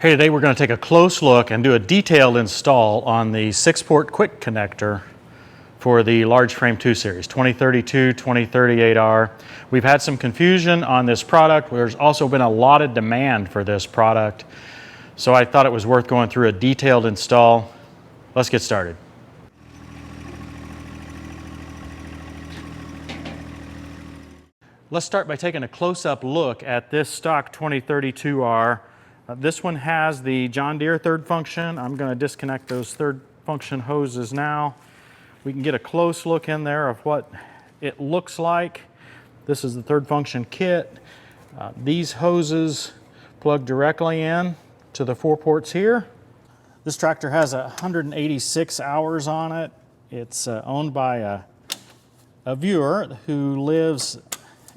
Okay, today we're going to take a close look and do a detailed install on the 6-port quick connector for the large frame 2 series, 2032, 2038R. We've had some confusion on this product. There's also been a lot of demand for this product, so I thought it was worth going through a detailed install. Let's get started. Let's start by taking a close-up look at this stock 2032R. This one has the John Deere third function. I'm going to disconnect those third function hoses now. We can get a close look in there of what it looks like. This is the third function kit. These hoses plug directly in to the 4 ports here. This tractor has 186 hours on it. It's owned by a viewer who lives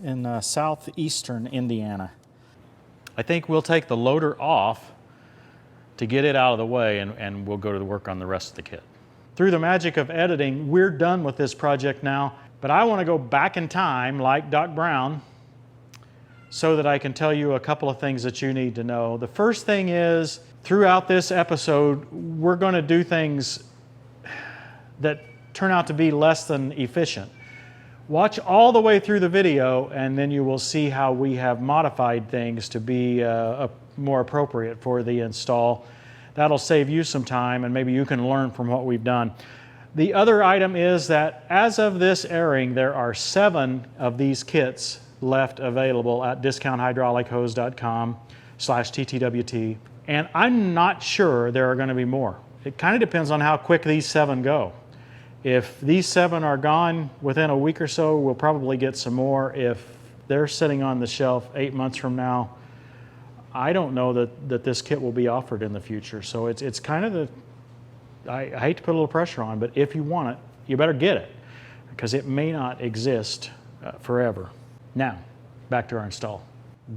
in southeastern Indiana. I think we'll take the loader off to get it out of the way, and we'll go to work on the rest of the kit. Through the magic of editing, we're done with this project now, but I want to go back in time like Doc Brown so that I can tell you a couple of things that you need to know. The first thing is, throughout this episode, we're going to do things that turn out to be less than efficient. Watch all the way through the video, and then you will see how we have modified things to be more appropriate for the install. That'll save you some time, and maybe you can learn from what we've done. The other item is that as of this airing, there are 7 of these kits left available at discounthydraulichhose.com/TTWT, and I'm not sure there are going to be more. It kind of depends on how quick these 7 go. If these 7 are gone within a week or so, we'll probably get some more. If they're sitting on the shelf 8 months from now, I don't know that this kit will be offered in the future. So it's kind of I hate to put a little pressure on, but if you want it, you better get it, because it may not exist forever. Now, back to our install.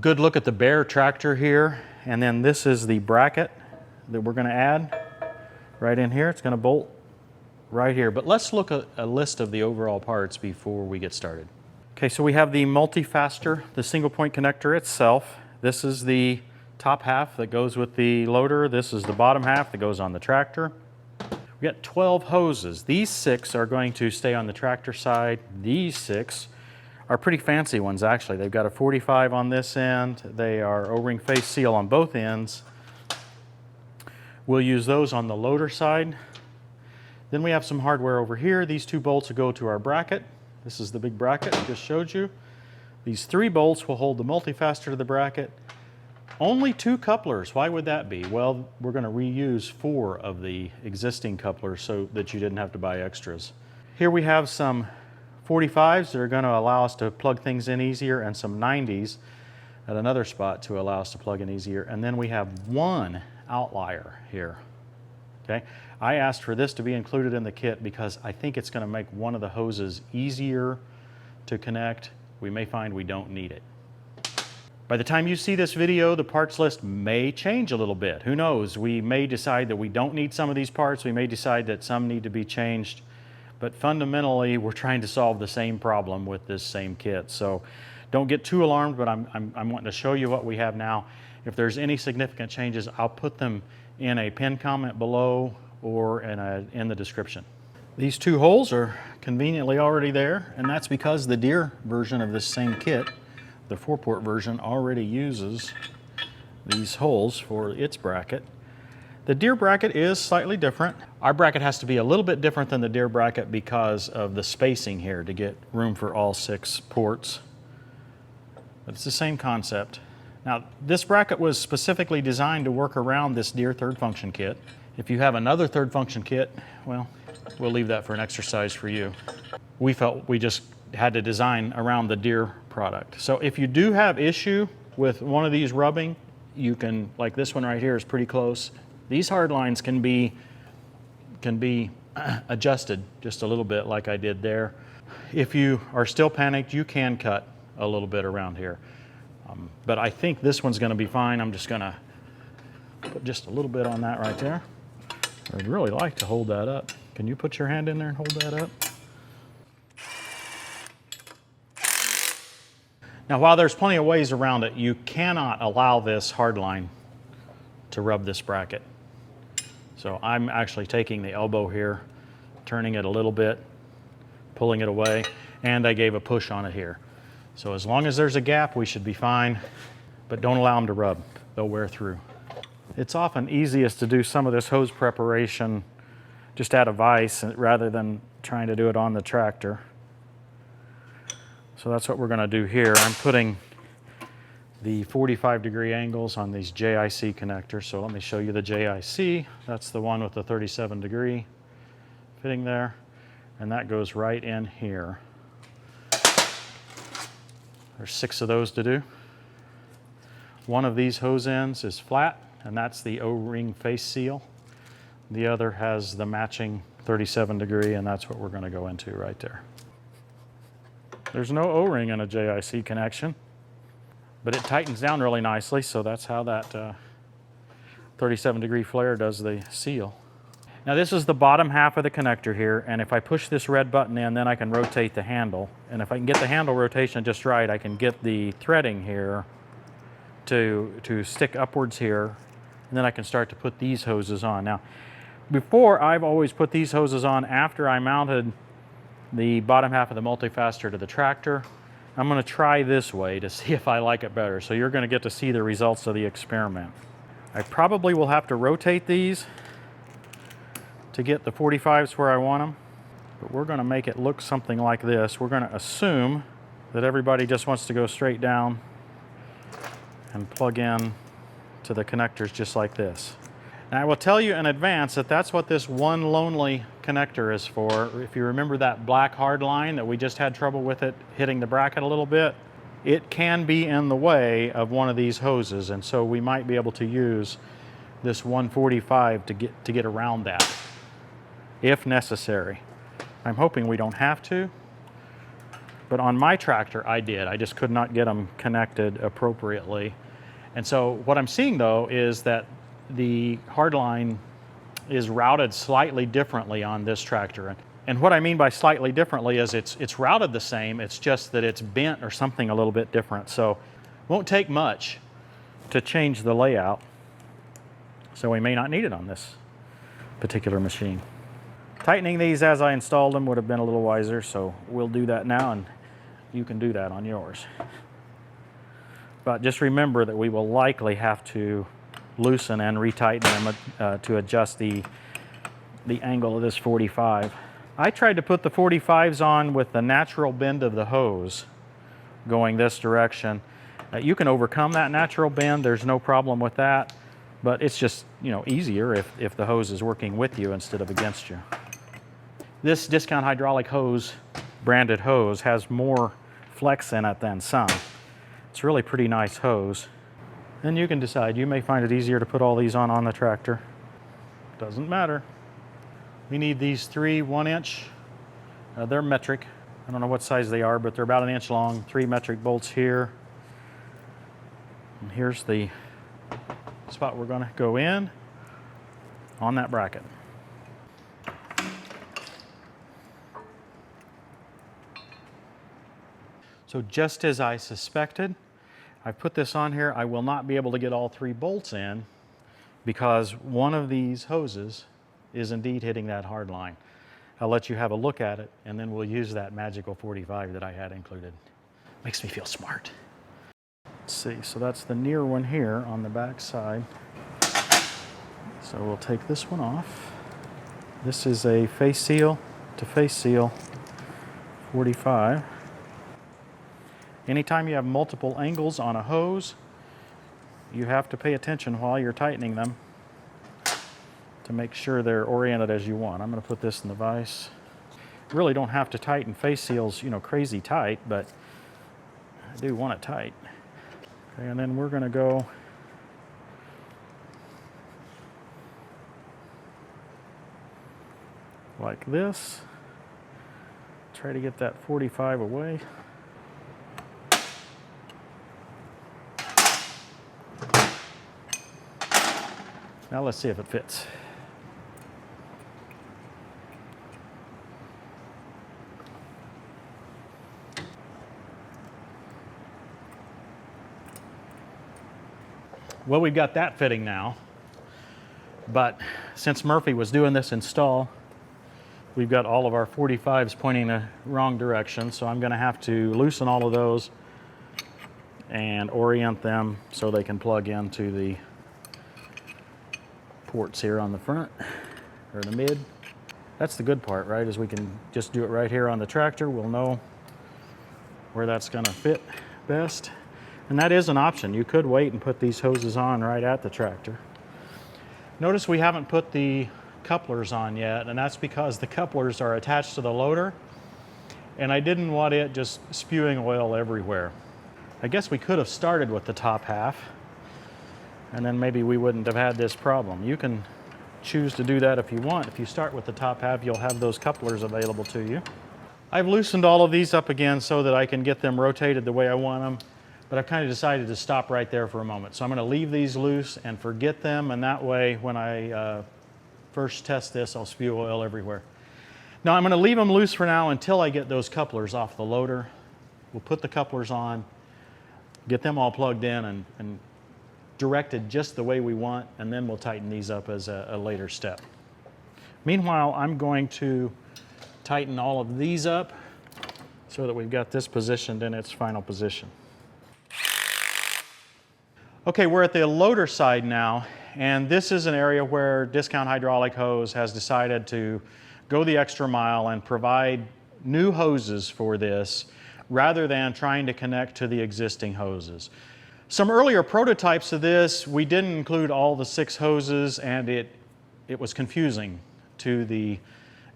Good look at the bare tractor here, and then this is the bracket that we're going to add right in here. It's going to bolt right here, but let's look at a list of the overall parts before we get started. Okay, so we have the multi-faster, the single point connector itself. This is the top half that goes with the loader. This is the bottom half that goes on the tractor. We got 12 hoses. These 6 are going to stay on the tractor side. These 6 are pretty fancy ones, actually. They've got a 45 on this end. They are O-ring face seal on both ends. We'll use those on the loader side. Then we have some hardware over here. These 2 bolts will go to our bracket. This is the big bracket I just showed you. These 3 bolts will hold the multi-faster to the bracket. Only 2 couplers. Why would that be? Well, we're going to reuse 4 of the existing couplers so that you didn't have to buy extras. Here we have some 45s that are going to allow us to plug things in easier, and some 90s at another spot to allow us to plug in easier. And then we have 1 outlier here. Okay? I asked for this to be included in the kit because I think it's going to make one of the hoses easier to connect. We may find we don't need it. By the time you see this video, the parts list may change a little bit. Who knows? We may decide that we don't need some of these parts. We may decide that some need to be changed. But fundamentally, we're trying to solve the same problem with this same kit. So don't get too alarmed, but I'm wanting to show you what we have now. If there's any significant changes, I'll put them in a pinned comment below or in the description. These 2 holes are conveniently already there, and that's because the Deere version of this same kit, the 4-port version, already uses these holes for its bracket. The Deere bracket is slightly different. Our bracket has to be a little bit different than the Deere bracket because of the spacing here to get room for all 6 ports. But it's the same concept. Now, this bracket was specifically designed to work around this Deere third function kit. If you have another third function kit, well, we'll leave that for an exercise for you. We felt we just had to design around the Deere product. So if you do have issue with one of these rubbing, you can, like this one right here is pretty close. These hard lines can be adjusted just a little bit like I did there. If you are still panicked, you can cut a little bit around here. But I think this one's going to be fine. I'm just going to put just a little bit on that right there. I'd really like to hold that up. Can you put your hand in there and hold that up? Now, while there's plenty of ways around it, you cannot allow this hard line to rub this bracket. So I'm actually taking the elbow here, turning it a little bit, pulling it away, and I gave a push on it here. So as long as there's a gap, we should be fine, but don't allow them to rub. They'll wear through. It's often easiest to do some of this hose preparation just out of vise rather than trying to do it on the tractor. So that's what we're going to do here. I'm putting the 45-degree angles on these JIC connectors. So let me show you the JIC. That's the one with the 37-degree fitting there, and that goes right in here. There's 6 of those to do. One of these hose ends is flat, and that's the O-ring face seal. The other has the matching 37-degree, and that's what we're going to go into right there. There's no O-ring in a JIC connection, but it tightens down really nicely, so that's how that 37-degree flare does the seal. Now this is the bottom half of the connector here, and if I push this red button in, then I can rotate the handle. And if I can get the handle rotation just right, I can get the threading here to stick upwards here, and then I can start to put these hoses on. Now, before, I've always put these hoses on after I mounted the bottom half of the multifaster to the tractor. I'm going to try this way to see if I like it better. So you're going to get to see the results of the experiment. I probably will have to rotate these to get the 45s where I want them, but we're going to make it look something like this. We're going to assume that everybody just wants to go straight down and plug in to the connectors just like this. Now I will tell you in advance that that's what this one lonely connector is for. If you remember that black hard line that we just had trouble with it hitting the bracket a little bit, it can be in the way of one of these hoses, and so we might be able to use this 145 to get around that if necessary. I'm hoping we don't have to, but on my tractor I did. I just could not get them connected appropriately. And so what I'm seeing though is that the hard line is routed slightly differently on this tractor. And what I mean by slightly differently is it's routed the same, it's just that it's bent or something a little bit different. So it won't take much to change the layout. So we may not need it on this particular machine. Tightening these as I installed them would have been a little wiser, so we'll do that now, and you can do that on yours. But just remember that we will likely have to loosen and retighten them to adjust the angle of this 45. I tried to put the 45s on with the natural bend of the hose going this direction. You can overcome that natural bend, there's no problem with that, but it's just, easier if the hose is working with you instead of against you. This Discount Hydraulic Hose branded hose has more flex in it than some. It's really pretty nice hose. Then you can decide. You may find it easier to put all these on the tractor. Doesn't matter. We need these 3 1-inch. They're metric. I don't know what size they are, but they're about 1 inch long. 3 metric bolts here. And here's the spot we're going to go in on that bracket. So just as I suspected, I put this on here. I will not be able to get all 3 bolts in because one of these hoses is indeed hitting that hard line. I'll let you have a look at it, and then we'll use that magical 45 that I had included. Makes me feel smart. Let's see, so that's the near one here on the back side. So we'll take this one off. This is a face seal to face seal 45. Anytime you have multiple angles on a hose, you have to pay attention while you're tightening them to make sure they're oriented as you want. I'm going to put this in the vise. You really don't have to tighten face seals, crazy tight, but I do want it tight. Okay, and then we're going to go like this. Try to get that 45 away. Now let's see if it fits. Well, we've got that fitting now. But since Murphy was doing this install, we've got all of our 45s pointing the wrong direction, so I'm going to have to loosen all of those and orient them so they can plug into the ports here on the front, or the mid. That's the good part, right, is we can just do it right here on the tractor. We'll know where that's going to fit best. And that is an option. You could wait and put these hoses on right at the tractor. Notice we haven't put the couplers on yet, and that's because the couplers are attached to the loader, and I didn't want it just spewing oil everywhere. I guess we could have started with the top half, and then maybe we wouldn't have had this problem. You can choose to do that if you want. If you start with the top half, you'll have those couplers available to you. I've loosened all of these up again so that I can get them rotated the way I want them, but I've kind of decided to stop right there for a moment. So I'm going to leave these loose and forget them, and that way when I first test this, I'll spew oil everywhere. Now I'm going to leave them loose for now until I get those couplers off the loader. We'll put the couplers on, get them all plugged in and directed just the way we want, and then we'll tighten these up as a later step. Meanwhile, I'm going to tighten all of these up so that we've got this positioned in its final position. Okay, we're at the loader side now, and this is an area where Discount Hydraulic Hose has decided to go the extra mile and provide new hoses for this rather than trying to connect to the existing hoses. Some earlier prototypes of this, we didn't include all the 6 hoses, and it was confusing to the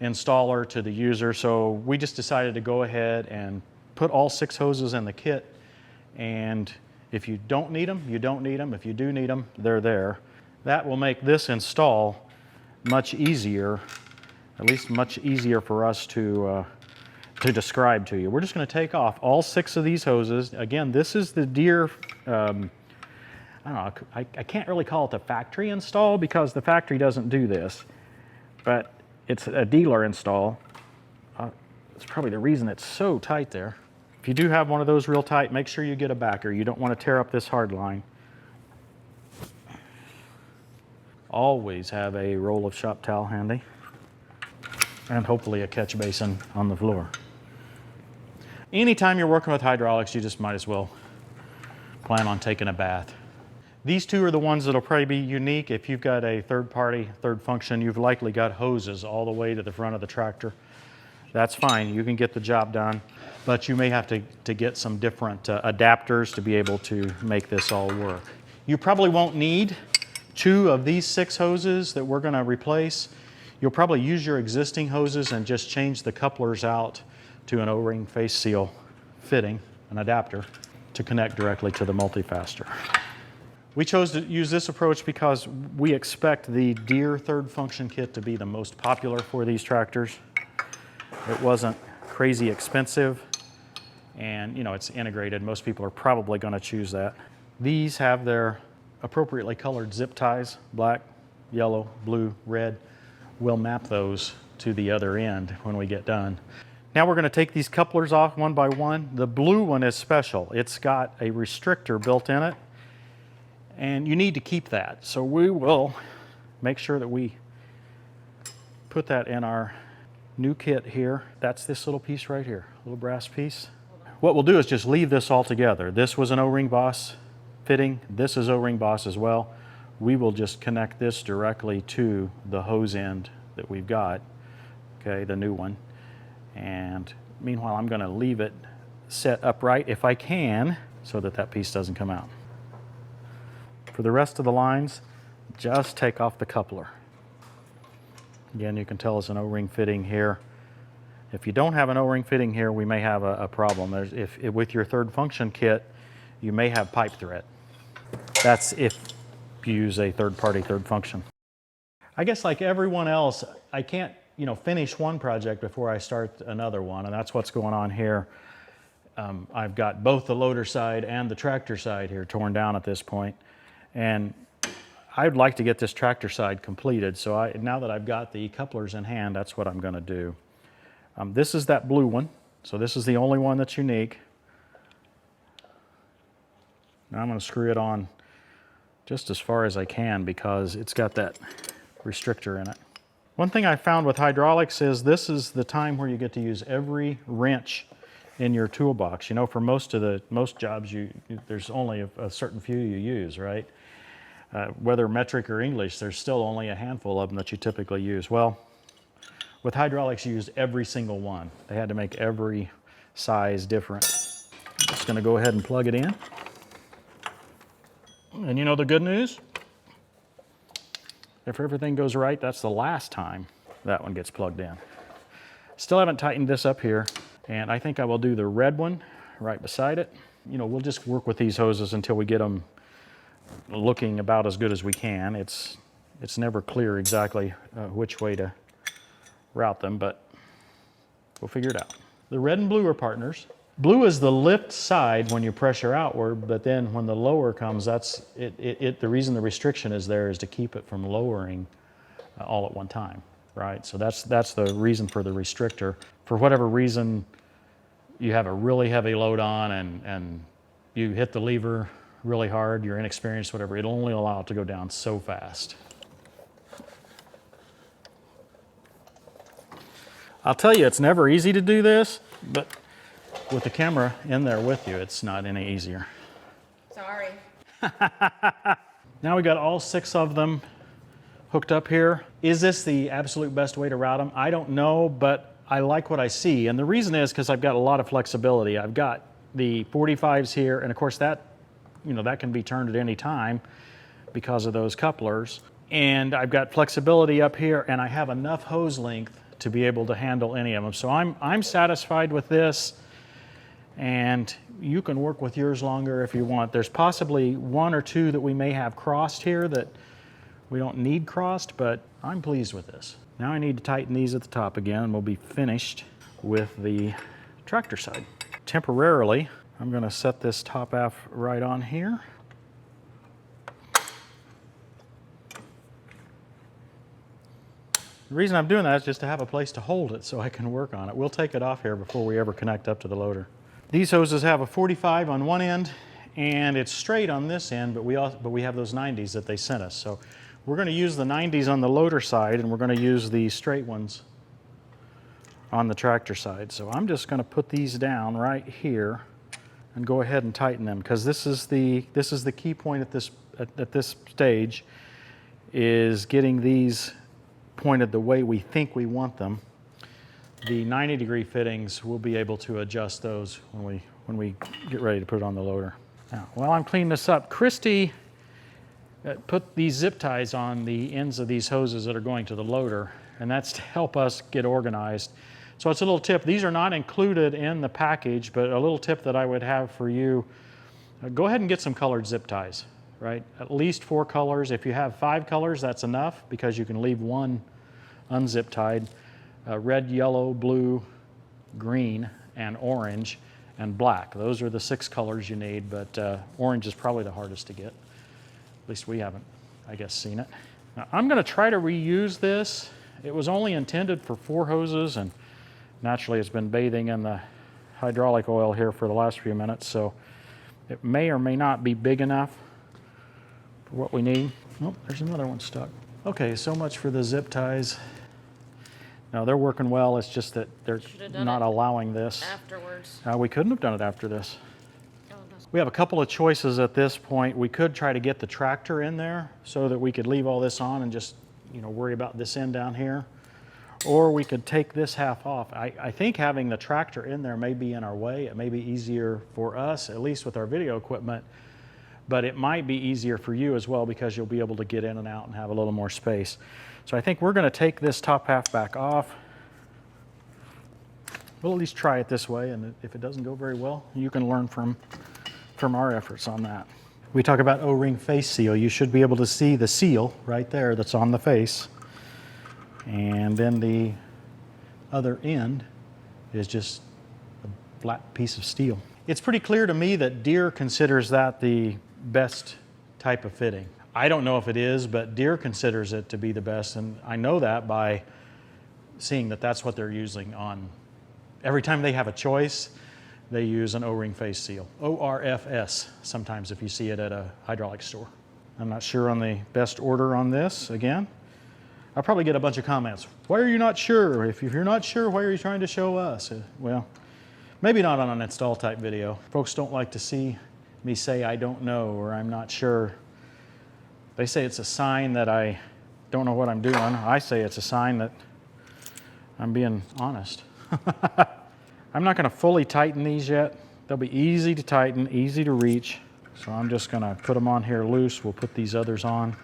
installer, to the user, so we just decided to go ahead and put all 6 hoses in the kit, and if you don't need them, you don't need them. If you do need them, they're there. That will make this install much easier, at least much easier for us to describe to you. We're just going to take off all 6 of these hoses. Again, this is the Deere, I don't know, I can't really call it the factory install because the factory doesn't do this, but it's a dealer install. It's probably the reason it's so tight there. If you do have one of those real tight, make sure you get a backer. You don't want to tear up this hard line. Always have a roll of shop towel handy, and hopefully a catch basin on the floor. Anytime you're working with hydraulics, you just might as well plan on taking a bath. These 2 are the ones that'll probably be unique. If you've got a third party, third function, you've likely got hoses all the way to the front of the tractor. That's fine, you can get the job done, but you may have to get some different adapters to be able to make this all work. You probably won't need 2 of these 6 hoses that we're going to replace. You'll probably use your existing hoses and just change the couplers out to an O-ring face seal fitting, an adapter, to connect directly to the multifaster. We chose to use this approach because we expect the Deere third function kit to be the most popular for these tractors. It wasn't crazy expensive, and it's integrated. Most people are probably going to choose that. These have their appropriately colored zip ties, black, yellow, blue, red. We'll map those to the other end when we get done. Now we're going to take these couplers off one by one. The blue one is special. It's got a restrictor built in it, and you need to keep that. So we will make sure that we put that in our new kit here. That's this little piece right here, little brass piece. What we'll do is just leave this all together. This was an O-ring Boss fitting. This is O-ring Boss as well. We will just connect this directly to the hose end that we've got, okay, the new one. And meanwhile, I'm going to leave it set upright if I can so that that piece doesn't come out. For the rest of the lines, just take off the coupler. Again, you can tell it's an O-ring fitting here. If you don't have an O-ring fitting here, we may have a problem. If with your third function kit, you may have pipe thread. That's if you use a third-party third function. I guess like everyone else, I can't finish one project before I start another one, and that's what's going on here. I've got both the loader side and the tractor side here torn down at this point, and I'd like to get this tractor side completed, so now that I've got the couplers in hand, that's what I'm going to do. This is that blue one, so this is the only one that's unique. Now I'm going to screw it on just as far as I can because it's got that restrictor in it. One thing I found with hydraulics is this is the time where you get to use every wrench in your toolbox. You know, for most jobs, there's only a certain few you use, right? Whether metric or English, there's still only a handful of them that you typically use. Well, with hydraulics, you used every single one. They had to make every size different. I'm just going to go ahead and plug it in. And you know the good news? If everything goes right, that's the last time that one gets plugged in. Still haven't tightened this up here, and I think I will do the red one right beside it. You know, we'll just work with these hoses until we get them looking about as good as we can. It's never clear exactly which way to route them, but we'll figure it out. The red and blue are partners. Blue is the lift side when you pressure outward, but then when the lower comes, that's it. The reason the restriction is there is to keep it from lowering all at one time, right? So that's the reason for the restrictor. For whatever reason, you have a really heavy load on and you hit the lever really hard, you're inexperienced, whatever, it'll only allow it to go down so fast. I'll tell you, it's never easy to do this, but with the camera in there with you, it's not any easier. Sorry. Now we got all 6 of them hooked up here. Is this the absolute best way to route them? I don't know, but I like what I see. And the reason is because I've got a lot of flexibility. I've got the 45s here, and of course that can be turned at any time because of those couplers. And I've got flexibility up here, and I have enough hose length to be able to handle any of them. So I'm satisfied with this, and you can work with yours longer if you want. There's possibly 1 or 2 that we may have crossed here that we don't need crossed, but I'm pleased with this. Now I need to tighten these at the top again, and we'll be finished with the tractor side. Temporarily, I'm going to set this top half right on here. The reason I'm doing that is just to have a place to hold it so I can work on it. We'll take it off here before we ever connect up to the loader. These hoses have a 45 on one end, and it's straight on this end, but we have those 90s that they sent us. So we're going to use the 90s on the loader side, and we're going to use the straight ones on the tractor side. So I'm just going to put these down right here and go ahead and tighten them, because this is the key point at this stage, is getting these pointed the way we think we want them. The 90-degree fittings, we'll be able to adjust those when we get ready to put it on the loader. Now, while I'm cleaning this up, Christy put these zip ties on the ends of these hoses that are going to the loader, and that's to help us get organized. So it's a little tip. These are not included in the package, but a little tip that I would have for you, go ahead and get some colored zip ties, right? At least 4 colors. If you have 5 colors, that's enough, because you can leave 1 unzip tied. Red, yellow, blue, green, and orange, and black. Those are the 6 colors you need, but orange is probably the hardest to get. At least we haven't, I guess, seen it. Now, I'm going to try to reuse this. It was only intended for 4 hoses, and naturally it's been bathing in the hydraulic oil here for the last few minutes, so it may or may not be big enough for what we need. Oh, there's another one stuck. Okay, so much for the zip ties. No, they're working well. It's just that they're not allowing this. Afterwards. We couldn't have done it after this. Oh, no. We have a couple of choices at this point. We could try to get the tractor in there so that we could leave all this on and just, worry about this end down here. Or we could take this half off. I think having the tractor in there may be in our way. It may be easier for us, at least with our video equipment, but it might be easier for you as well, because you'll be able to get in and out and have a little more space. So I think we're going to take this top half back off. We'll at least try it this way, and if it doesn't go very well, you can learn from our efforts on that. We talk about O-ring face seal. You should be able to see the seal right there that's on the face. And then the other end is just a flat piece of steel. It's pretty clear to me that Deere considers that the best type of fitting. I don't know if it is, but Deere considers it to be the best, and I know that by seeing that that's what they're using on. Every time they have a choice, they use an O-ring face seal. ORFS, sometimes if you see it at a hydraulic store. I'm not sure on the best order on this, again. I'll probably get a bunch of comments. Why are you not sure? If you're not sure, why are you trying to show us? Well, maybe not on an install type video. Folks don't like to see me say I don't know or I'm not sure. They say it's a sign that I don't know what I'm doing. I say it's a sign that I'm being honest. I'm not going to fully tighten these yet. They'll be easy to tighten, easy to reach. So I'm just going to put them on here loose. We'll put these others on.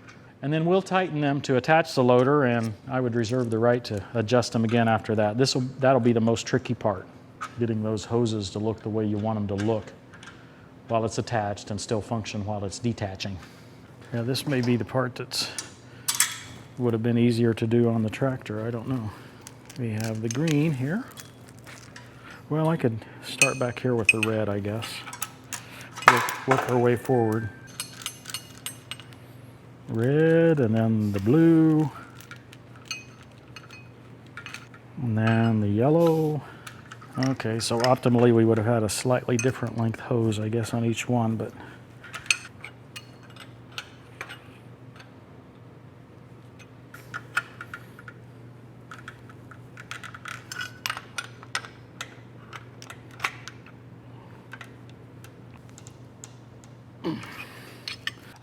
And then we'll tighten them to attach the loader, and I would reserve the right to adjust them again after that. That'll be the most tricky part, getting those hoses to look the way you want them to look while it's attached and still function while it's detaching. Yeah, this may be the part that would have been easier to do on the tractor. I don't know. We have the green here. Well, I could start back here with the red, I guess. Work our way forward. Red, and then the blue, and then the yellow. Okay, so optimally we would have had a slightly different length hose, I guess, on each one, but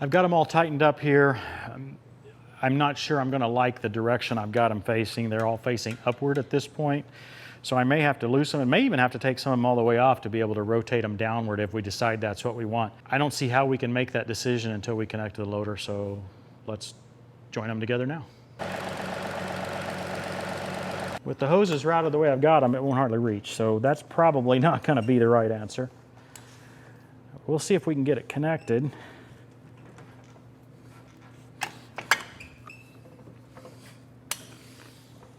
I've got them all tightened up here. I'm not sure I'm going to like the direction I've got them facing. They're all facing upward at this point. So I may have to loosen them. I may even have to take some of them all the way off to be able to rotate them downward if we decide that's what we want. I don't see how we can make that decision until we connect to the loader, so let's join them together now. With the hoses routed the way I've got them, it won't hardly reach, so that's probably not going to be the right answer. We'll see if we can get it connected.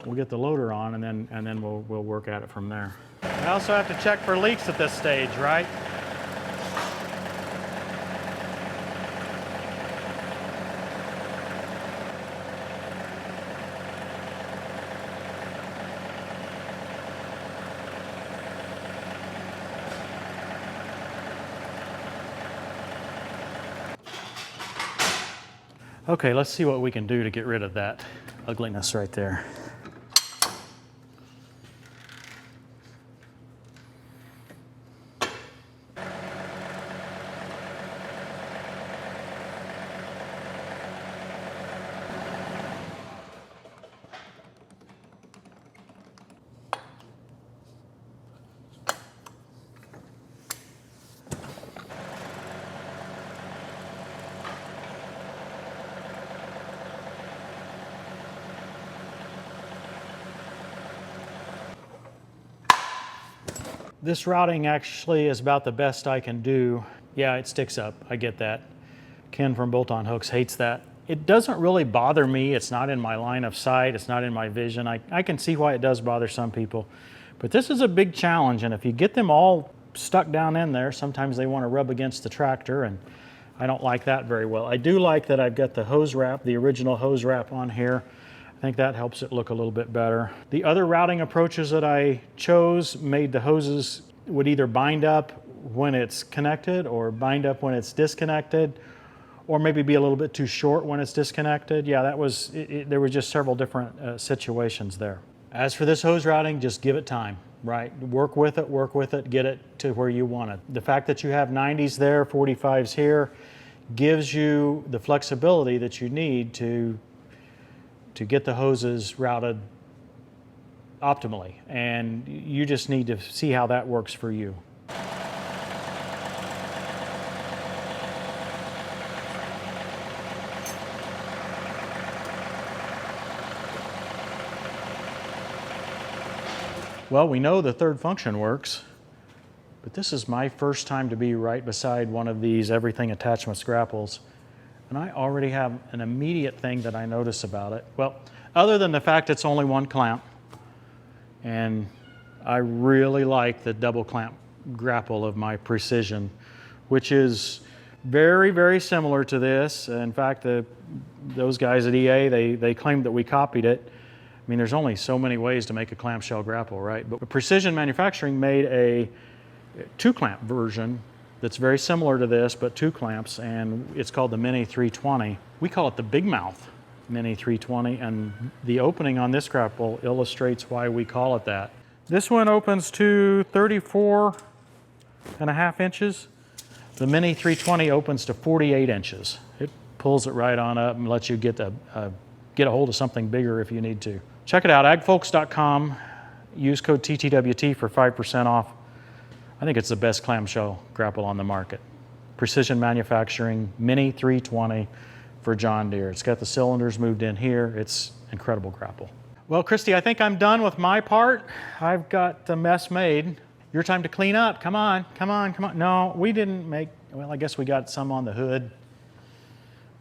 We'll get the loader on, and then we'll work at it from there. I also have to check for leaks at this stage, right? Okay, let's see what we can do to get rid of that ugliness right there. This routing actually is about the best I can do. Yeah, it sticks up, I get that. Ken from Bolt On Hooks hates that. It doesn't really bother me. It's not in my line of sight. It's not in my vision. I can see why it does bother some people. But this is a big challenge, and if you get them all stuck down in there, sometimes they want to rub against the tractor, and I don't like that very well. I do like that I've got the hose wrap, the original hose wrap on here. I think that helps it look a little bit better. The other routing approaches that I chose made the hoses would either bind up when it's connected or bind up when it's disconnected, or maybe be a little bit too short when it's disconnected. Yeah, that was, there were just several different situations there. As for this hose routing, just give it time, right? Work with it, get it to where you want it. The fact that you have 90s there, 45s here, gives you the flexibility that you need to get the hoses routed optimally, and you just need to see how that works for you. Well, we know the third function works, but this is my first time to be right beside one of these everything attachments grapples. And I already have an immediate thing that I notice about it. Well, other than the fact it's only one clamp, and I really like the double clamp grapple of my Precision, which is very, very similar to this. In fact, those guys at EA, they claimed that we copied it. I mean, there's only so many ways to make a clamshell grapple, right? But Precision Manufacturing made a 2-clamp version that's very similar to this, but 2 clamps, and it's called the Mini 320. We call it the Big Mouth Mini 320, and the opening on this grapple illustrates why we call it that. This one opens to 34.5 inches. The Mini 320 opens to 48 inches. It pulls it right on up and lets you get a hold of something bigger if you need to. Check it out, agfolks.com. Use code TTWT for 5% off. I think it's the best clamshell grapple on the market. Precision manufacturing, Mini 320 for John Deere. It's got the cylinders moved in here. It's incredible grapple. Well, Christy, I think I'm done with my part. I've got the mess made. Your time to clean up. Come on, come on, come on. No, we didn't make, well, I guess we got some on the hood,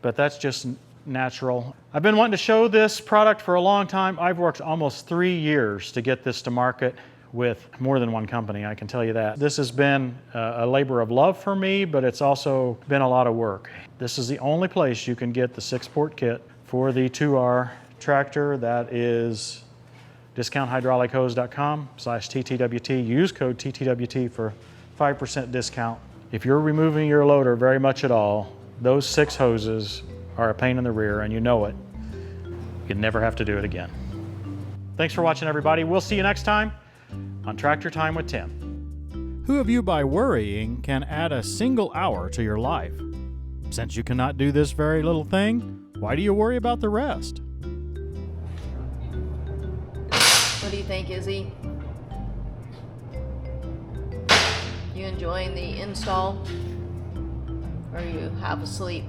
but that's just natural. I've been wanting to show this product for a long time. I've worked almost 3 years to get this to market with more than one company, I can tell you that. This has been a labor of love for me, but it's also been a lot of work. This is the only place you can get the 6-port kit for the 2R tractor. That is discounthydraulichose.com/TTWT. Use code TTWT for 5% discount. If you're removing your loader very much at all, those 6 hoses are a pain in the rear, and you know it. You'd never have to do it again. Thanks for watching, everybody. We'll see you next time on Tractor Time with Tim. Who of you, by worrying, can add a single hour to your life? Since you cannot do this very little thing, why do you worry about the rest? What do you think, Izzy? You enjoying the install? Or are you half asleep?